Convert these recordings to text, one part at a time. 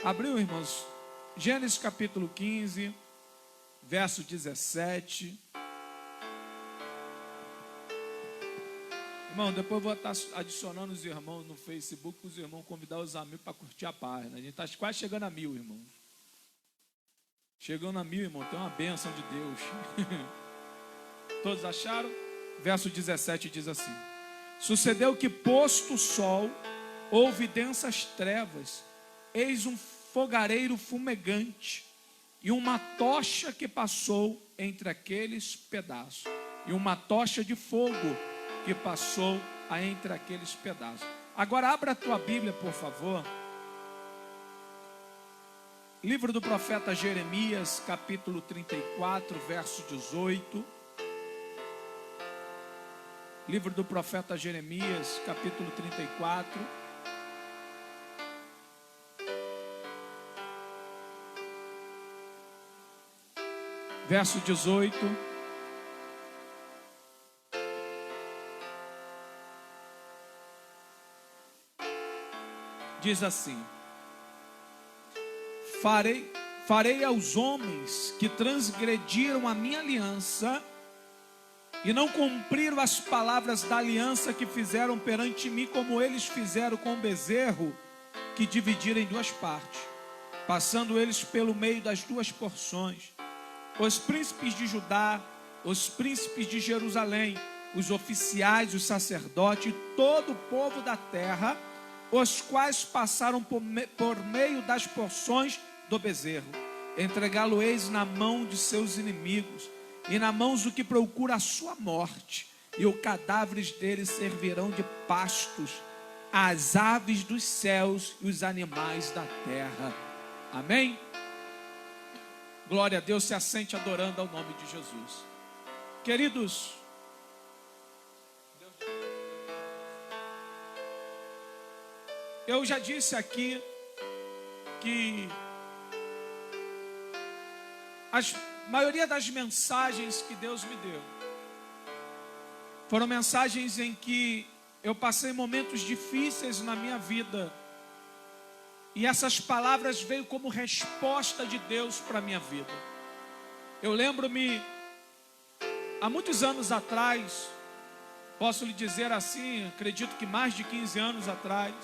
Abriu, irmãos, Gênesis capítulo 15, verso 17. Irmão, depois eu vou estar adicionando os irmãos no Facebook, para os irmãos convidar os amigos para curtir a página. A gente está quase chegando a 1000, irmão. Chegando a 1000, irmão, tem uma bênção de Deus. Todos acharam? Verso 17 diz assim: sucedeu que, posto o sol, houve densas trevas, eis um fogareiro fumegante, e uma tocha que passou entre aqueles pedaços, e uma tocha de fogo que passou entre aqueles pedaços. Agora abra a tua Bíblia, por favor. Livro do profeta Jeremias, capítulo 34, verso 18. Livro do profeta Jeremias, capítulo 34. Verso 18. Diz assim: farei aos homens que transgrediram a minha aliança e não cumpriram as palavras da aliança que fizeram perante mim, como eles fizeram com o bezerro que dividiram em duas partes, passando eles pelo meio das duas porções. Os príncipes de Judá, os príncipes de Jerusalém, os oficiais, os sacerdotes e todo o povo da terra, os quais passaram por meio das porções do bezerro, entregá-lo-eis na mão de seus inimigos e na mão do que procura a sua morte, e os cadáveres deles servirão de pastos às aves dos céus e os animais da terra. Amém? Glória a Deus, se assente adorando ao nome de Jesus. Queridos, eu já disse aqui que a maioria das mensagens que Deus me deu foram mensagens em que eu passei momentos difíceis na minha vida, e essas palavras veio como resposta de Deus para a minha vida. Eu lembro-me, há muitos anos atrás, posso lhe dizer assim, acredito que mais de 15 anos atrás,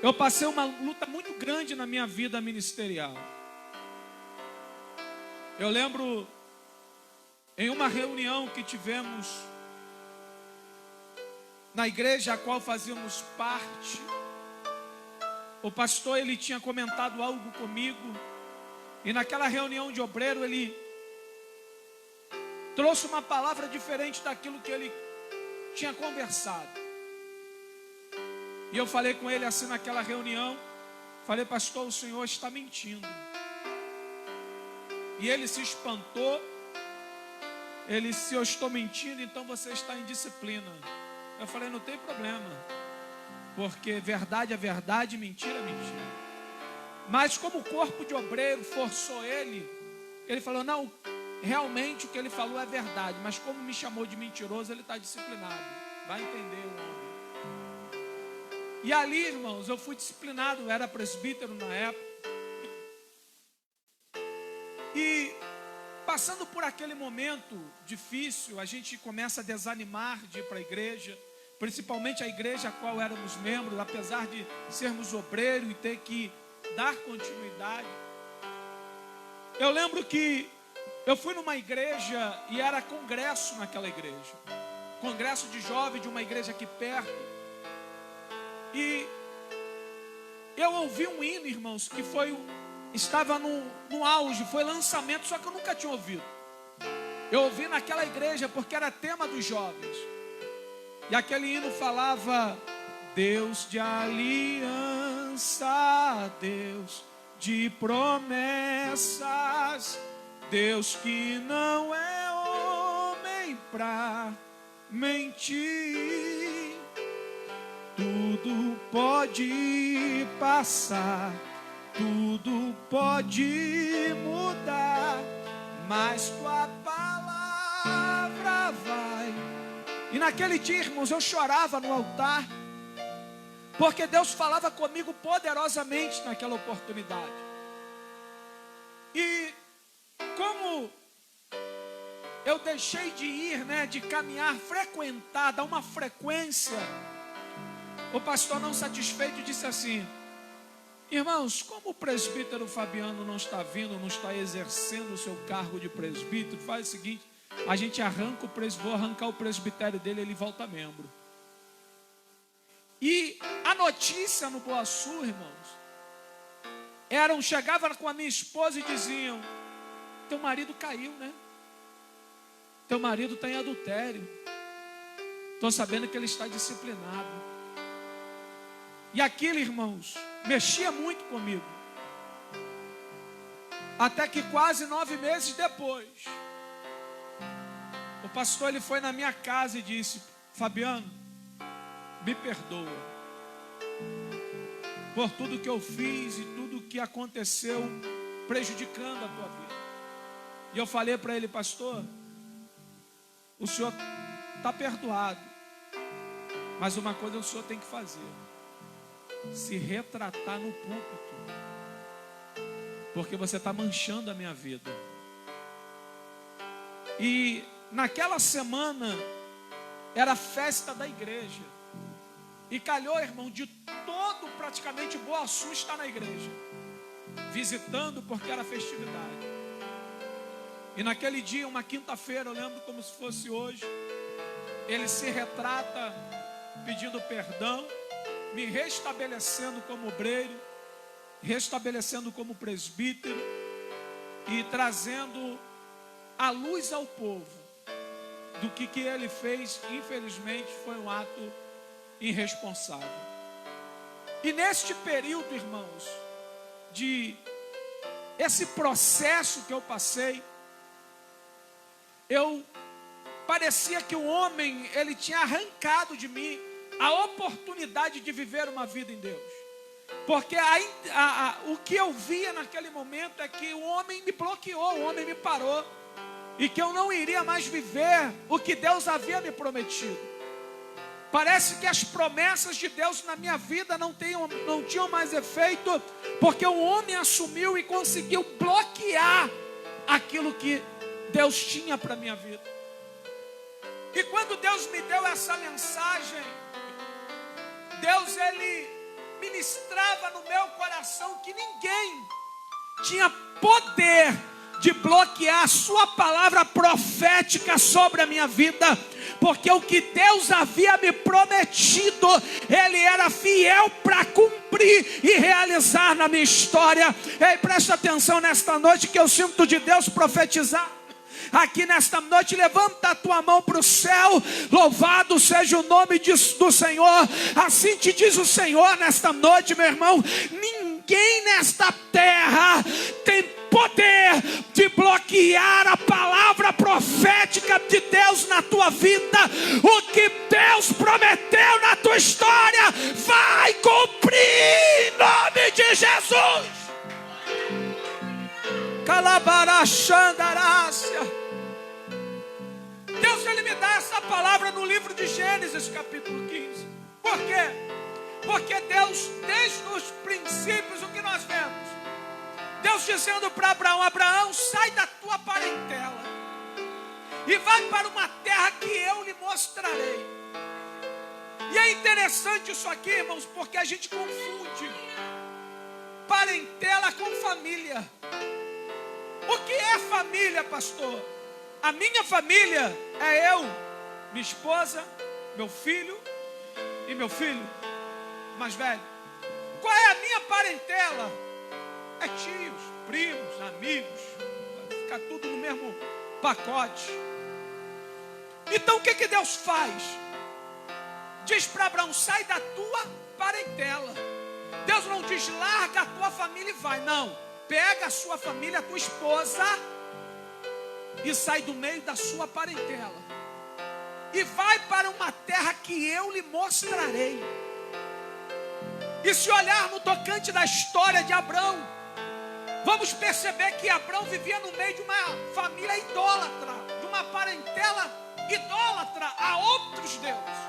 eu passei uma luta muito grande na minha vida ministerial. Eu lembro, em uma reunião que tivemos na igreja a qual fazíamos parte, o pastor, ele tinha comentado algo comigo, e naquela reunião de obreiro ele trouxe uma palavra diferente daquilo que ele tinha conversado. E eu falei com ele assim naquela reunião, falei: pastor, o senhor está mentindo. E ele se espantou, ele disse: eu estou mentindo, então você está em disciplina. Eu falei: não tem problema, porque verdade é verdade, mentira é mentira. Mas como o corpo de obreiro forçou ele, ele falou: não, realmente o que ele falou é verdade, mas como me chamou de mentiroso, ele está disciplinado. Vai entender o homem. E ali, irmãos, eu fui disciplinado, eu era presbítero na época. E passando por aquele momento difícil, a gente começa a desanimar de ir para a igreja, principalmente a igreja a qual éramos membros, apesar de sermos obreiros e ter que dar continuidade. Eu lembro que eu fui numa igreja e era congresso naquela igreja, congresso de jovens de uma igreja aqui perto. E eu ouvi um hino, irmãos, que estava no auge, foi lançamento, só que eu nunca tinha ouvido. Eu ouvi naquela igreja porque era tema dos jovens. E aquele hino falava: Deus de aliança, Deus de promessas, Deus que não é homem pra mentir. Tudo pode passar, tudo pode mudar, mas tua palavra vai. E naquele dia, irmãos, eu chorava no altar, porque Deus falava comigo poderosamente naquela oportunidade. E como eu deixei de ir, de caminhar, frequentar, dar uma frequência, o pastor, não satisfeito, disse assim: irmãos, como o presbítero Fabiano não está vindo, não está exercendo o seu cargo de presbítero, faz o seguinte, a gente vou arrancar o presbitério dele, ele volta membro. E a notícia no Boa Sul, irmãos, chegava com a minha esposa e diziam: teu marido caiu, teu marido está em adultério, estou sabendo que ele está disciplinado. E aquilo, irmãos, mexia muito comigo. Até que quase 9 meses depois, o pastor ele foi na minha casa e disse: Fabiano, me perdoa por tudo que eu fiz e tudo que aconteceu prejudicando a tua vida. E eu falei para ele: pastor, o senhor está perdoado, mas uma coisa o senhor tem que fazer: se retratar no púlpito, porque você está manchando a minha vida. E naquela semana era a festa da igreja, e calhou, irmão, de todo praticamente Boa Sul estar na igreja, visitando, porque era festividade. E naquele dia, uma quinta-feira, eu lembro como se fosse hoje, ele se retrata pedindo perdão, me restabelecendo como obreiro, restabelecendo como presbítero e trazendo a luz ao povo do que ele fez. Infelizmente foi um ato irresponsável. E neste período, irmãos, de esse processo que eu passei, parecia que o homem, ele tinha arrancado de mim a oportunidade de viver uma vida em Deus. Porque o que eu via naquele momento é que o homem me bloqueou, o homem me parou, e que eu não iria mais viver o que Deus havia me prometido. Parece que as promessas de Deus na minha vida não tinham mais efeito, porque o homem assumiu e conseguiu bloquear aquilo que Deus tinha para a minha vida. E quando Deus me deu essa mensagem, Deus, ele ministrava no meu coração que ninguém tinha poder de bloquear a sua palavra profética sobre a minha vida, porque o que Deus havia me prometido, ele era fiel para cumprir e realizar na minha história. Ei, presta atenção nesta noite que eu sinto de Deus profetizar. Aqui nesta noite, levanta a tua mão para o céu, louvado seja o nome do Senhor. Assim te diz o Senhor nesta noite, meu irmão: ninguém nesta terra tem poder de bloquear a palavra profética de Deus na tua vida. O que Deus prometeu na tua história vai cumprir em nome de Jesus. Calabarachandarácia. Deus, ele me dá essa palavra no livro de Gênesis, capítulo 15. Por quê? Porque Deus, desde os princípios, o que nós vemos? Deus dizendo para Abraão: Abraão, sai da tua parentela e vai para uma terra que eu lhe mostrarei. E é interessante isso aqui, irmãos, porque a gente confunde parentela com família. O que é família, pastor? A minha família é eu, minha esposa, meu filho e meu filho mais velho. Qual é a minha parentela? É tios, primos, amigos, vai ficar tudo no mesmo pacote. Então o que Deus faz? Diz para Abraão: sai da tua parentela. Deus não diz larga a tua família e vai, não. Pega a sua família, a tua esposa, e sai do meio da sua parentela e vai para uma terra que eu lhe mostrarei. E se olhar no tocante da história de Abraão, vamos perceber que Abraão vivia no meio de uma família idólatra, de uma parentela idólatra a outros deuses.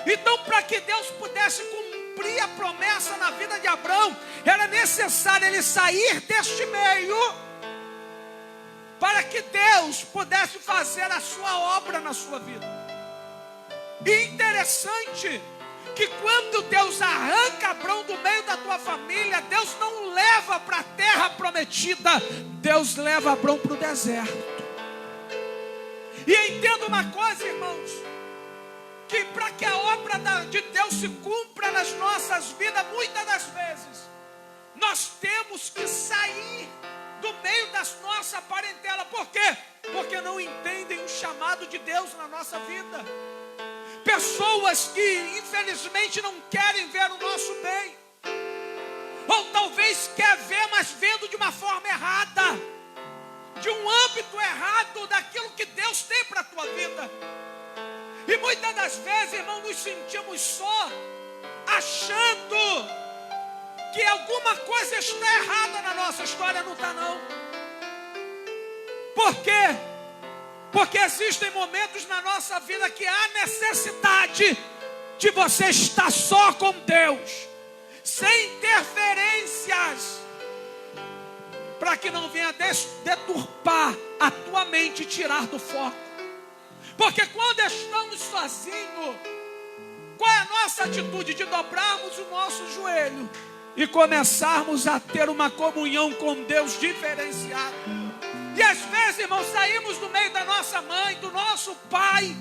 Então, para que Deus pudesse cumprir cumprir a promessa na vida de Abraão, era necessário ele sair deste meio, para que Deus pudesse fazer a sua obra na sua vida. E interessante que quando Deus arranca Abraão do meio da tua família, Deus não o leva para a terra prometida, Deus leva Abraão para o deserto. E entenda uma coisa, irmãos, que para que a obra de Deus se cumpra nas nossas vidas, muitas das vezes, nós temos que sair do meio da nossa parentela. Por quê? Porque não entendem o chamado de Deus na nossa vida. Pessoas que infelizmente não querem ver o nosso bem, ou talvez quer ver, mas vendo de uma forma errada, de um âmbito errado daquilo que Deus tem para a tua vida. E muitas das vezes, irmão, nos sentimos só, achando que alguma coisa está errada na nossa história. Não está, não. Por quê? Porque existem momentos na nossa vida que há necessidade de você estar só com Deus, sem interferências, para que não venha deturpar a tua mente e tirar do foco. Porque quando estamos sozinhos, qual é a nossa atitude? De dobrarmos o nosso joelho e começarmos a ter uma comunhão com Deus diferenciada. E às vezes, irmãos, saímos do meio da nossa mãe, do nosso pai,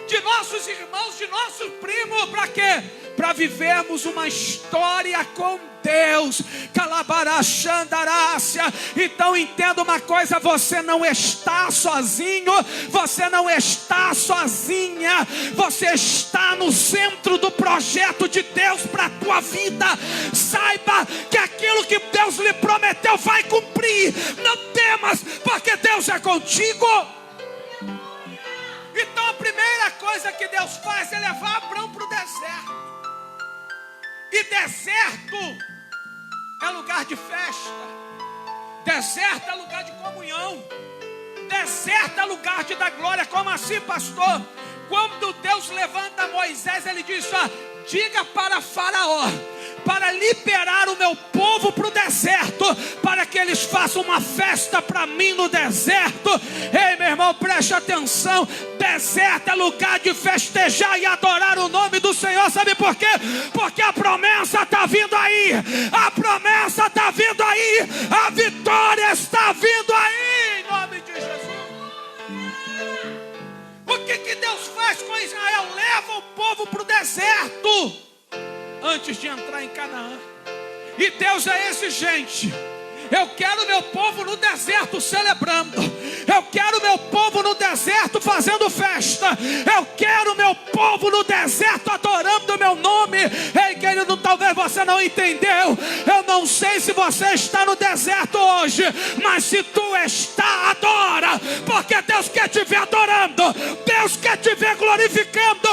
de nossos irmãos, de nosso primo, para quê? Para vivermos uma história com Deus. Calabarachandarácia. Então entenda uma coisa: você não está sozinho, você não está sozinha, você está no centro do projeto de Deus para a tua vida. Saiba que aquilo que Deus lhe prometeu vai cumprir. Não temas, porque Deus é contigo. Então a primeira coisa que Deus faz é levar Abraão para o deserto. E deserto é lugar de festa, deserto é lugar de comunhão, deserto é lugar de dar glória. Como assim, pastor? Quando Deus levanta Moisés, ele diz: diga para Faraó para liberar o meu povo para o deserto, para que eles façam uma festa para mim no deserto. Ei, meu irmão, preste atenção: deserto é lugar de festejar e adorar o nome do Senhor. Sabe por quê? Porque a promessa está vindo aí, a promessa está vindo aí, a vitória está vindo aí, em nome de Jesus. O que Deus faz com Israel? Leva o povo para o deserto antes de entrar em Canaã. E Deus é exigente. Eu quero meu povo no deserto celebrando, eu quero meu povo no deserto fazendo festa, eu quero meu povo no deserto adorando o meu nome. Ei, querido, talvez você não entendeu. Eu não sei se você está no deserto hoje, mas se tu está, adora, porque Deus quer te ver adorando, Deus quer te ver glorificando,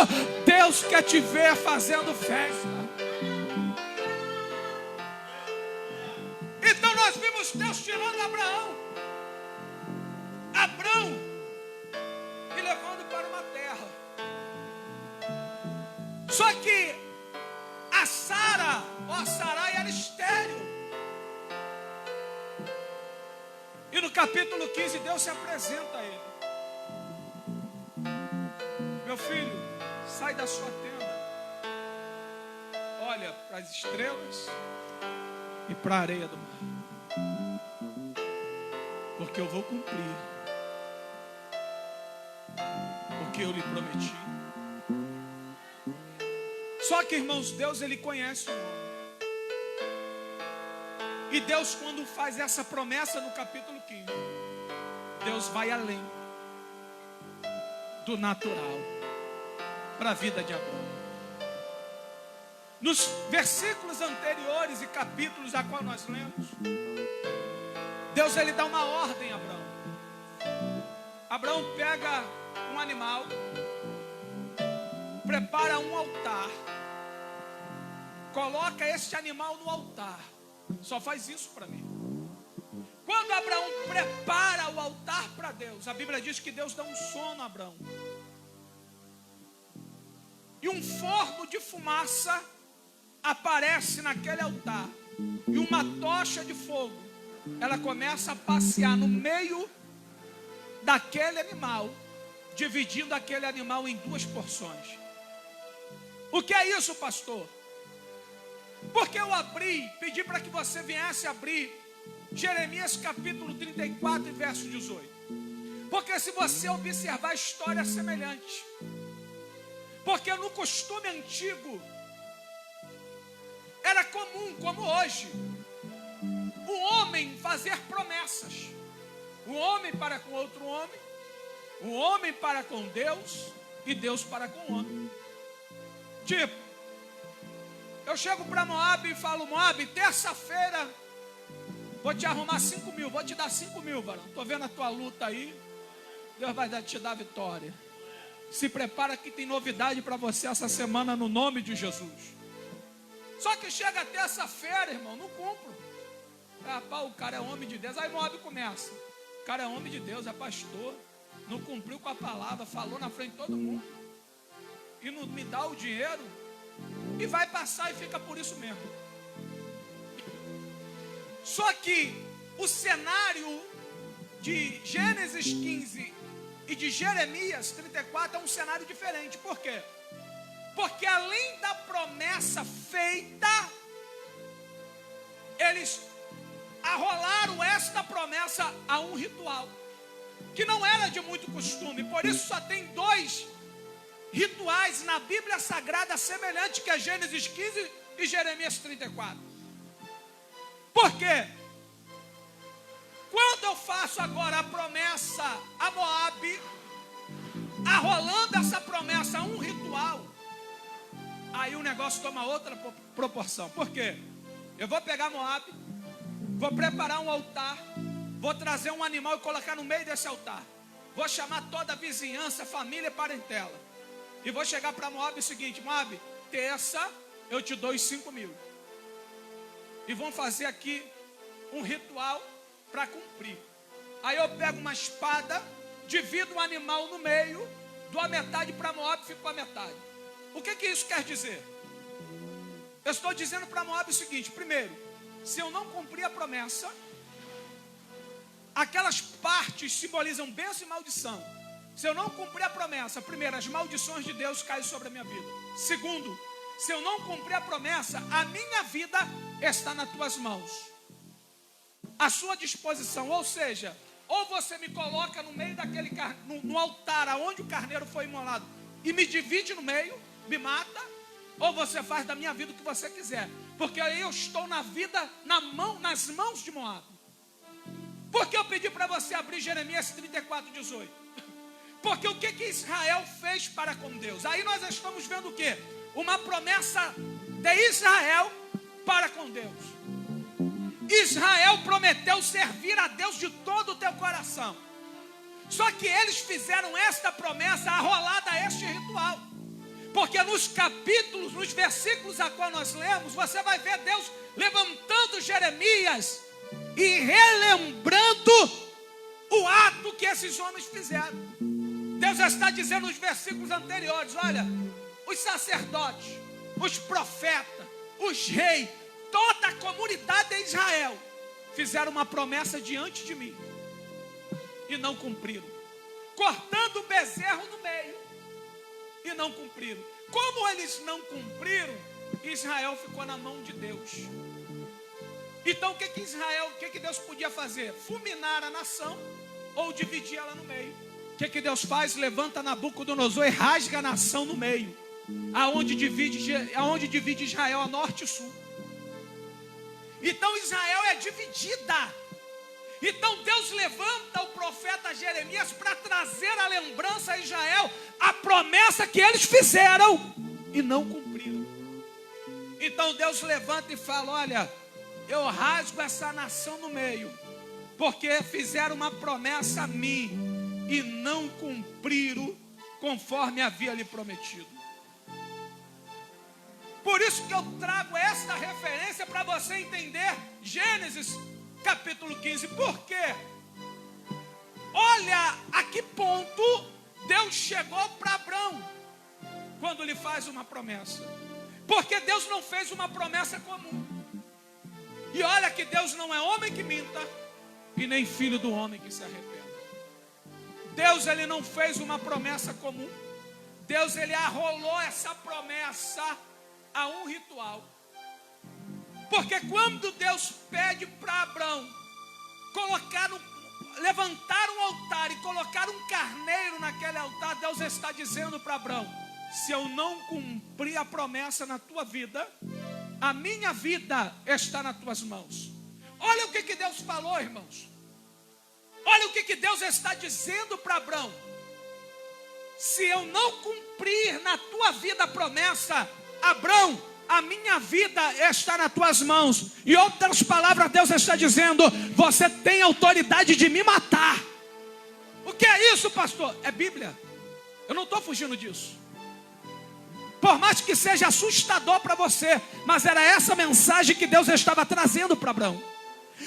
Deus quer te ver fazendo festa. Então nós vimos Deus tirando Abraão e levando para uma terra. Só que a Sarai era estéril. E no capítulo 15 Deus se apresenta a ele: meu filho, sai da sua tenda, olha para as estrelas e para a areia do mar, porque eu vou cumprir o que eu lhe prometi. Só que, irmãos, Deus, ele conhece o homem. E Deus, quando faz essa promessa no capítulo 15, Deus vai além do natural para a vida de Abraão. Nos versículos anteriores e capítulos a qual nós lemos, Deus, ele dá uma ordem a Abraão. Abraão pega um animal, prepara um altar, coloca esse animal no altar. Só faz isso para mim. Quando Abraão prepara o altar para Deus, a Bíblia diz que Deus dá um sono a Abraão. E um forno de fumaça aparece naquele altar e uma tocha de fogo, ela começa a passear no meio daquele animal, dividindo aquele animal em duas porções. O que é isso, pastor? Porque eu pedi para que você viesse abrir Jeremias capítulo 34 e verso 18. Porque se você observar a história semelhante, porque no costume antigo era comum, como hoje, o homem fazer promessas. O homem para com outro homem, o homem para com Deus e Deus para com o homem. Tipo, eu chego para Moab e falo: Moab, terça-feira vou te arrumar 5 mil, vou te dar 5 mil, varão. Estou vendo a tua luta aí, Deus vai te dar vitória. Se prepara que tem novidade para você essa semana no nome de Jesus. Só que chega terça-feira, irmão, não cumpro. O cara é homem de Deus. Aí Moab começa: o cara é homem de Deus, é pastor, não cumpriu com a palavra, falou na frente de todo mundo e não me dá o dinheiro, e vai passar e fica por isso mesmo. Só que o cenário de Gênesis 15 e de Jeremias 34 é um cenário diferente. Por quê? Porque além da promessa feita, eles arrolaram esta promessa a um ritual que não era de muito costume. Por isso só tem 2 rituais na Bíblia Sagrada semelhantes, que é Gênesis 15 e Jeremias 34. Por quê? Quando eu faço agora a promessa a Moab, arrolando essa promessa a um ritual, aí o negócio toma outra proporção. Por quê? Eu vou pegar Moab, vou preparar um altar, vou trazer um animal e colocar no meio desse altar. Vou chamar toda a vizinhança, família e parentela. E vou chegar para Moab o seguinte: Moab, terça eu te dou os 5 mil. E vão fazer aqui um ritual para cumprir. Aí eu pego uma espada, divido o animal no meio, dou a metade para Moab e fico com a metade. O que isso quer dizer? Eu estou dizendo para Moab o seguinte: primeiro, se eu não cumprir a promessa, aquelas partes simbolizam bênção e maldição. Se eu não cumprir a promessa, primeiro, as maldições de Deus caem sobre a minha vida. Segundo, se eu não cumprir a promessa, a minha vida está nas tuas mãos, à sua disposição. Ou seja, ou você me coloca no meio daquele no altar aonde o carneiro foi imolado e me divide no meio, me mata, ou você faz da minha vida o que você quiser, porque aí eu estou nas mãos de Moab. Por que eu pedi para você abrir Jeremias 34, 18? Porque o que Israel fez para com Deus? Aí nós estamos vendo o quê? Uma promessa de Israel para com Deus. Israel prometeu servir a Deus de todo o teu coração. Só que eles fizeram esta promessa arrolada a este ritual. Porque nos capítulos, nos versículos a qual nós lemos, você vai ver Deus levantando Jeremias e relembrando o ato que esses homens fizeram. Deus já está dizendo nos versículos anteriores: olha, os sacerdotes, os profetas, os reis, toda a comunidade de Israel fizeram uma promessa diante de mim e não cumpriram, cortando o bezerro no meio e não cumpriram. Como eles não cumpriram, Israel ficou na mão de Deus. Então o que Deus podia fazer? Fulminar a nação ou dividir ela no meio. O que Deus faz? Levanta Nabucodonosor e rasga a nação no meio, aonde divide Israel a norte e sul. Então Israel é dividida. Então Deus levanta o profeta Jeremias para trazer a lembrança a Israel, a promessa que eles fizeram e não cumpriram. Então Deus levanta e fala: olha, eu rasgo essa nação no meio, porque fizeram uma promessa a mim e não cumpriram conforme havia lhe prometido. Por isso que eu trago esta referência para você entender Gênesis capítulo 15. Por quê? Olha a que ponto Deus chegou para Abrão quando lhe faz uma promessa. Porque Deus não fez uma promessa comum. E olha que Deus não é homem que minta, e nem filho do homem que se arrependa. Deus, ele não fez uma promessa comum. Deus, ele arrolou essa promessa a um ritual. Porque quando Deus pede para Abraão levantar um altar e colocar um carneiro naquele altar, Deus está dizendo para Abraão: se eu não cumprir a promessa na tua vida, a minha vida está nas tuas mãos. Olha o que Deus falou, irmãos. Olha o que Deus está dizendo para Abraão: se eu não cumprir na tua vida a promessa, Abraão, a minha vida está nas tuas mãos. Em outras palavras, Deus está dizendo: você tem autoridade de me matar. O que é isso, pastor? É Bíblia. Eu não estou fugindo disso. Por mais que seja assustador para você, mas era essa mensagem que Deus estava trazendo para Abraão.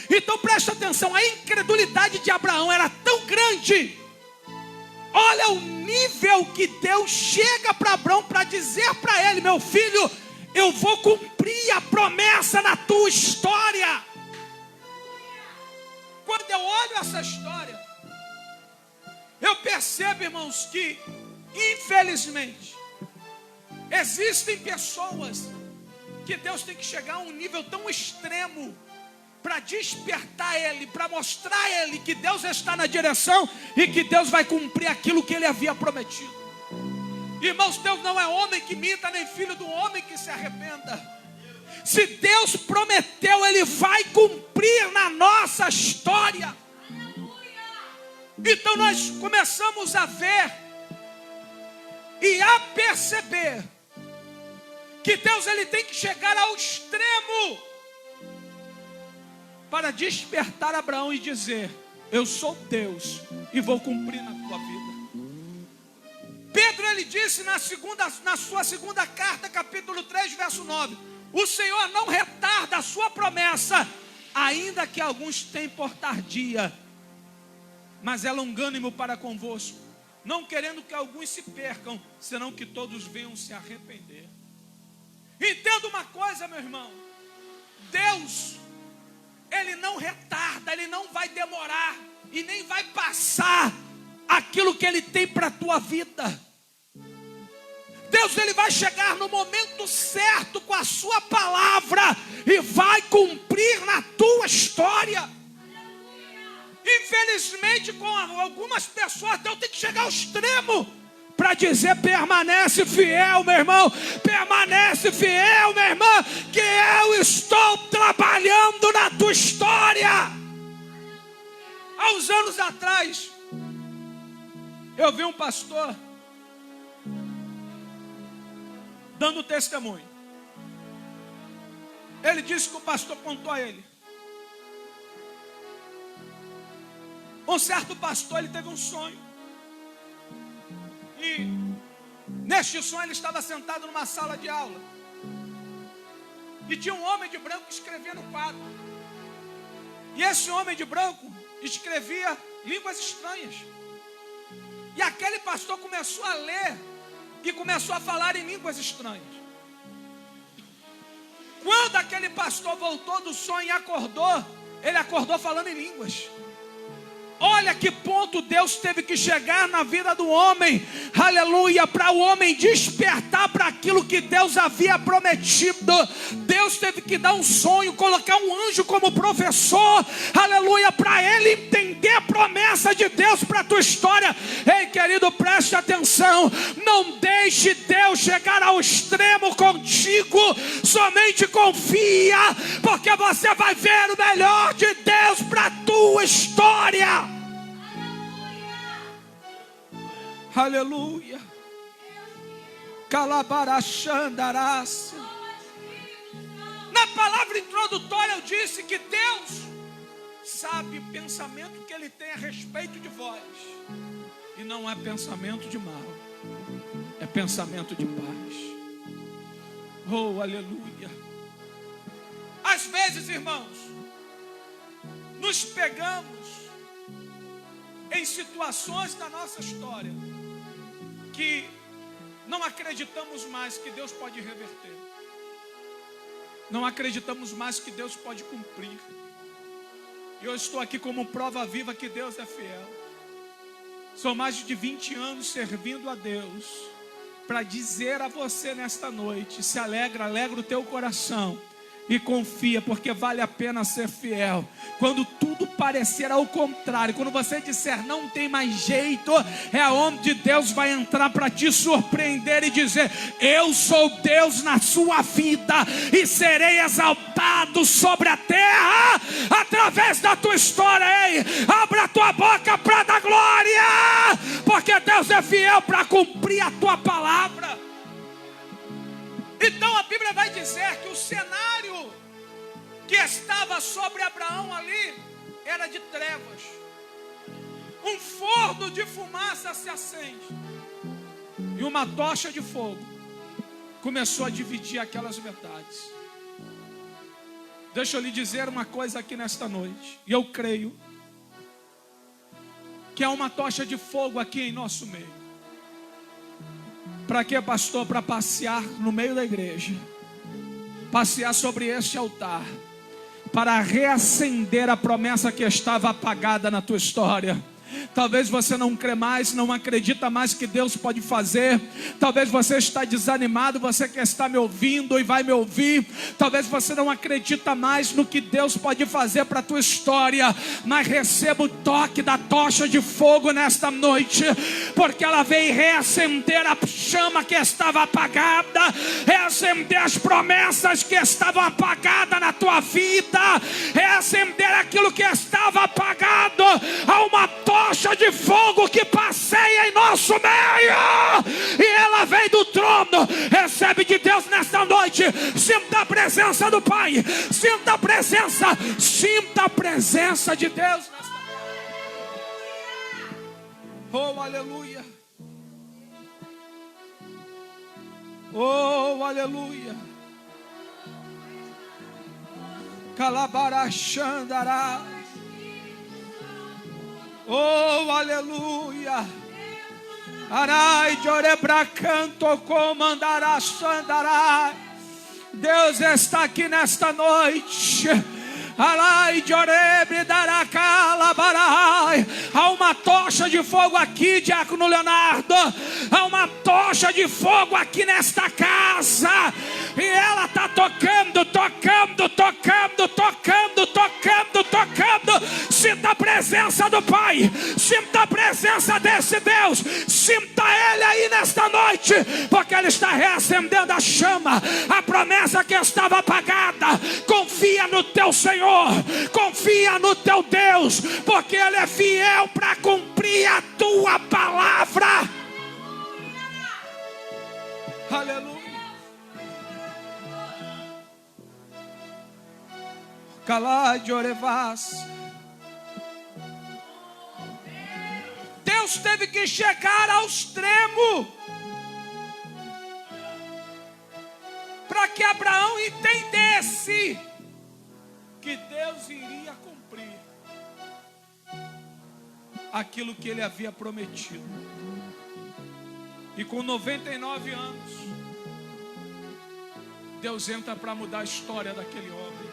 Então presta atenção, a incredulidade de Abraão era tão grande. Olha o nível que Deus chega para Abraão para dizer para ele: meu filho, eu vou cumprir a promessa na tua história. Quando eu olho essa história, eu percebo, irmãos, que infelizmente existem pessoas que Deus tem que chegar a um nível tão extremo para despertar ele, para mostrar a ele que Deus está na direção e que Deus vai cumprir aquilo que ele havia prometido. Irmãos, Deus não é homem que minta, nem filho do homem que se arrependa. Se Deus prometeu, ele vai cumprir na nossa história. Então nós começamos a ver e a perceber que Deus, ele tem que chegar ao extremo para despertar Abraão e dizer: eu sou Deus e vou cumprir na tua vida. Pedro, ele disse na sua segunda carta, capítulo 3, verso 9: o Senhor não retarda a sua promessa, ainda que alguns tenham por tardia, mas é longânimo para convosco, não querendo que alguns se percam, senão que todos venham se arrepender. Entenda uma coisa, meu irmão: Deus, ele não retarda, ele não vai demorar e nem vai passar aquilo que ele tem para a tua vida. Deus, ele vai chegar no momento certo com a sua palavra e vai cumprir na tua história. Infelizmente, com algumas pessoas, Deus tem que chegar ao extremo para dizer: permanece fiel, meu irmão, permanece fiel, minha irmã, que eu estou trabalhando na tua história. Há uns anos atrás, eu vi um pastor dando testemunho. Ele disse que o pastor contou a ele: um certo pastor, ele teve um sonho. E neste sonho ele estava sentado numa sala de aula. E tinha um homem de branco que escrevia no quadro. E esse homem de branco escrevia línguas estranhas. E aquele pastor começou a ler e começou a falar em línguas estranhas. Quando aquele pastor voltou do sonho e acordou, ele acordou falando em línguas. Olha que ponto Deus teve que chegar na vida do homem, aleluia, para o homem despertar para aquilo que Deus havia prometido. Deus teve que dar um sonho, colocar um anjo como professor, aleluia, para ele entender a promessa de Deus para a tua história. Ei, querido, preste atenção, não deixe Deus chegar ao extremo contigo, somente confia, porque você vai ver o melhor de Deus para a tua história. Aleluia. Calabarachandarás. Na palavra introdutória eu disse que Deus sabe o pensamento que ele tem a respeito de vós. E não é pensamento de mal, é pensamento de paz. Oh, aleluia. Às vezes, irmãos, nos pegamos em situações da nossa história que não acreditamos mais que Deus pode reverter. Não acreditamos mais que Deus pode cumprir. E eu estou aqui como prova viva que Deus é fiel. São mais de 20 anos servindo a Deus, para dizer a você nesta noite: se alegra, alegra o teu coração. E confia, porque vale a pena ser fiel. Quando tudo parecer ao contrário, quando você disser não tem mais jeito, é onde Deus vai entrar para te surpreender e dizer: eu sou Deus na sua vida e serei exaltado sobre a terra através da tua história. Ei, abra a tua boca para dar glória, porque Deus é fiel para cumprir a tua palavra. Então a Bíblia vai dizer que o cenário que estava sobre Abraão ali era de trevas. Um forno de fumaça se acende e uma tocha de fogo começou a dividir aquelas verdades. Deixa eu lhe dizer uma coisa aqui nesta noite, e eu creio que há uma tocha de fogo aqui em nosso meio. Para quê, pastor? Para passear no meio da igreja, passear sobre este altar, para reacender a promessa que estava apagada na tua história. Talvez você não crê mais, não acredita mais que Deus pode fazer. Talvez você está desanimado, você que está me ouvindo e vai me ouvir. Talvez você não acredita mais no que Deus pode fazer para a tua história. Mas receba o toque da tocha de fogo nesta noite, porque ela vem reacender a chama que estava apagada, reacender as promessas que estavam apagadas na tua vida, reacender aquilo que estava apagado. Há uma tocha de fogo que passeia em nosso meio, e ela vem do trono. Recebe de Deus nesta noite. Sinta a presença do Pai, sinta a presença de Deus nesta noite. Oh, aleluia. Oh, aleluia. Calabarachandará. Oh, aleluia. Arai de orebracanto comandará sandará. Deus está aqui nesta noite. Arai de orebre dará calabarai. Há uma tocha de fogo aqui, diácono Leonardo. Há uma tocha de fogo aqui nesta casa. E ela está tocando, tocando, tocando, tocando, tocando, tocando. Sinta a presença do Pai, sinta a presença desse Deus, sinta Ele aí nesta noite, porque Ele está reacendendo a chama, a promessa que estava apagada. Confia no teu Senhor, confia no teu Deus, porque Ele é fiel para cumprir a tua palavra. Aleluia. Calai de orevás. Deus teve que chegar ao extremo para que Abraão entendesse que Deus iria cumprir aquilo que ele havia prometido. E com 99 anos, Deus entra para mudar a história daquele homem.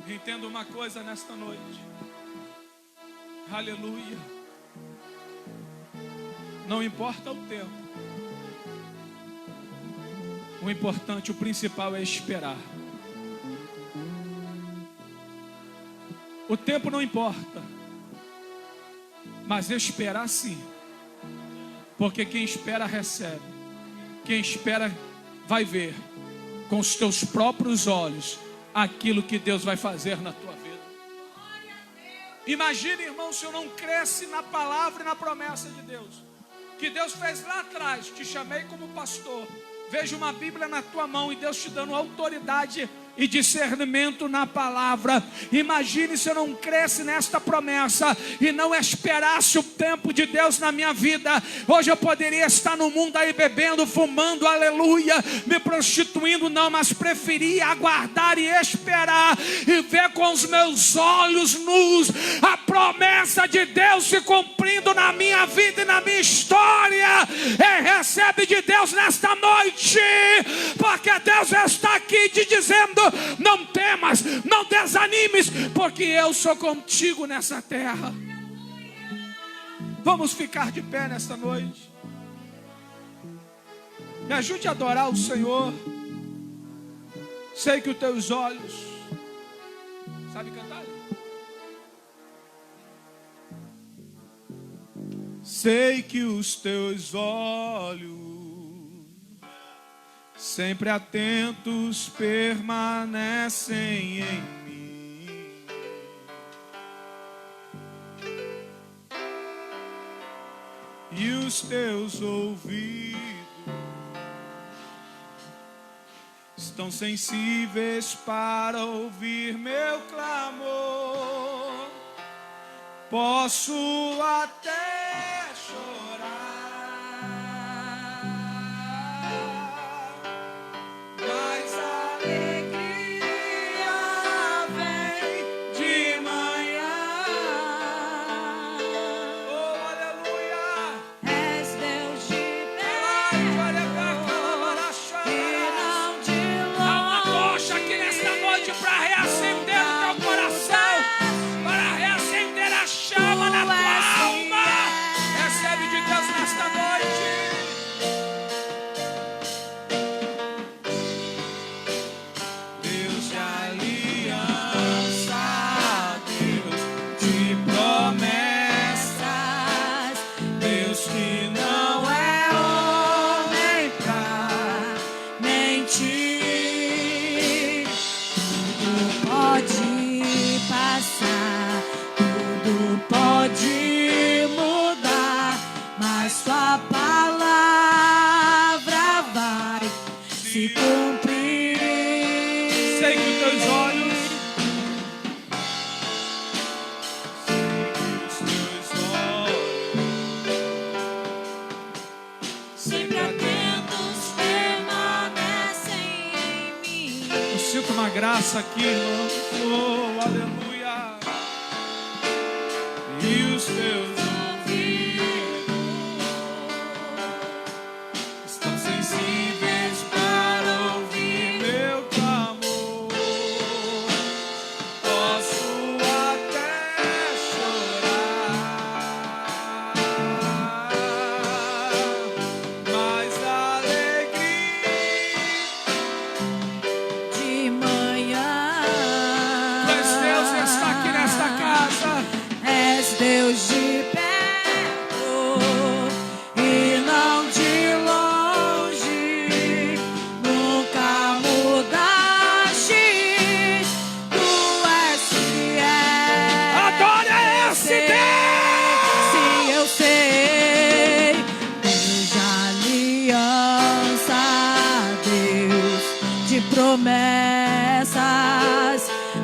Entenda uma coisa nesta noite. Aleluia. Não importa o tempo. O importante, o principal é esperar. O tempo não importa, mas esperar sim. Porque quem espera recebe. Quem espera vai ver com os teus próprios olhos aquilo que Deus vai fazer na tua vida. Imagine, irmão, se eu não cresce na palavra e na promessa de Deus, que Deus fez lá atrás. Te chamei como pastor, vejo uma Bíblia na tua mão e Deus te dando autoridade e discernimento na palavra. Imagine se eu não cresce nesta promessa e não esperasse o tempo de Deus na minha vida. Hoje eu poderia estar no mundo aí bebendo, fumando, aleluia, me prostituindo, não, mas preferia aguardar e esperar e ver com os meus olhos nus a promessa de Deus se cumprindo na minha vida e na minha história. E recebe de Deus nesta noite, porque Deus está aqui te dizendo: não temas, não desanimes, porque eu sou contigo nessa terra. Vamos ficar de pé nesta noite. Me ajude a adorar o Senhor. Sei que os teus olhos, sabe cantar? Sei que os teus olhos sempre atentos permanecem em mim. E os teus ouvidos estão sensíveis para ouvir meu clamor. Posso até chorar, mas a alegria vem de manhã. Oh, aleluia! És Deus de perto e não de longe. Há uma tocha aqui nesta noite para reacender o teu coração, para reacender a chama na tua alma. Recebe de Deus nesta noite. Deus de aliança, Deus de promessas, Deus que não é homem pra mentir. Tudo pode passar, tudo pode mudar, mas sua palavra vai se cumprir. sei que os teus olhos, Sempre atentos permanecem em mim. eu sinto uma graça aqui, irmão. Oh, aleluia. E os teus ouvidos estão sensíveis para ouvir meu clamor. Posso até chorar, mas a alegria De manhã, Tu és Deus está aqui nesta casa. és Deus de perto e não de longe. Nunca mudaste, tu és fiel. Adore a esse Deus. Sim, eu sei. Deus de aliança, Deus de promessas,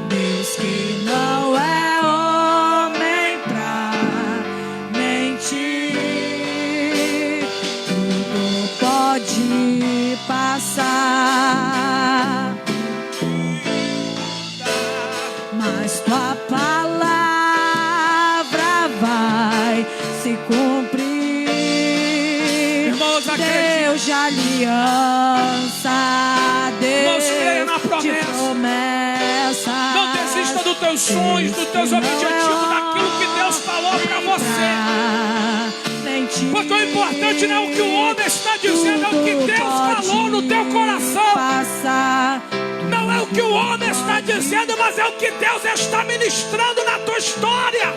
Deus que não é homem pra mentir. Tudo pode passar, mas tua palavra vai se cumprir. Irmãos, acreditem. Deus de aliança, Irmãos, creia na Deus de promessa. promessa. Não desista dos teus sonhos, dos teus objetivos, daquilo que Deus falou para você. Porque o importante não é o que o homem está dizendo, é o que Deus falou no teu coração. Não é o que o homem está dizendo, mas é o que Deus está ministrando na tua história.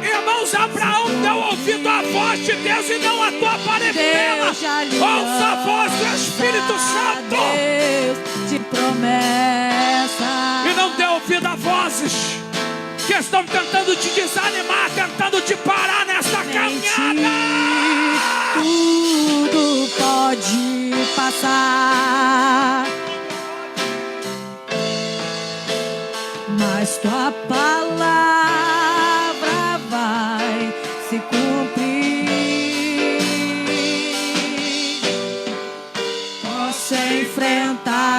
Irmãos, Abraão deu ouvido à voz de Deus e não à tua parentela. Ouça a voz do Espírito Santo Deus de promessa. e não dê ouvido a vozes que estão tentando te desanimar, tentando te parar nessa caminhada. Tudo pode passar,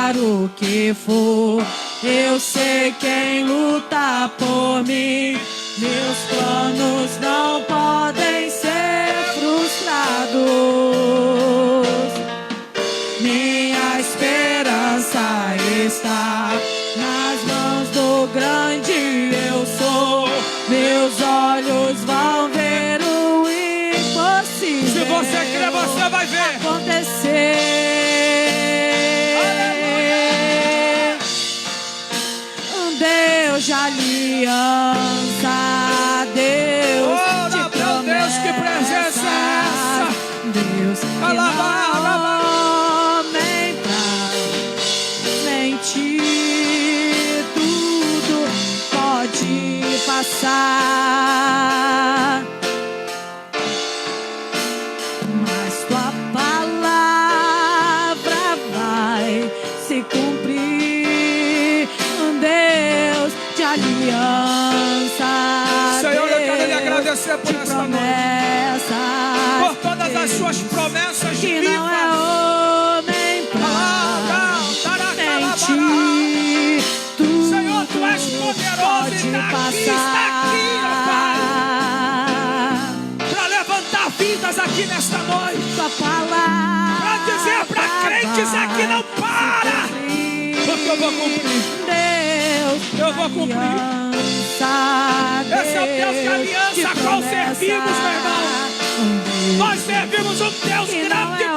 passar o que for, eu sei quem luta por mim. Meus planos não podem ser frustrados. Minha esperança está nas mãos do grande eu sou. Meus olhos vão ver o impossível. Se você crer, você vai ver acontecer. Aleluia. Um Deus de aliança, Deus de meu promessa. Deus, que presença é essa? Deus que Alaba, alaba. não vem pra mentir, tudo pode passar, mas tua palavra vai se cumprir. Um Deus de aliança, Senhor, eu quero lhe Deus agradecer por de esta noite, promessas, por todas as suas Deus promessas que vivas. não é homem pra mentir. Tudo Senhor, tu és poderoso pode e está aqui, ó passar. Pai, para levantar vidas aqui nesta noite, Tua palavra para dizer para crentes aqui: não para, porque eu vou cumprir. Deus, Eu vou cumprir. aliança, Esse é o Deus de aliança de a qual promessa. servimos, meu irmão. Um Deus Nós servimos um Deus que não grande é e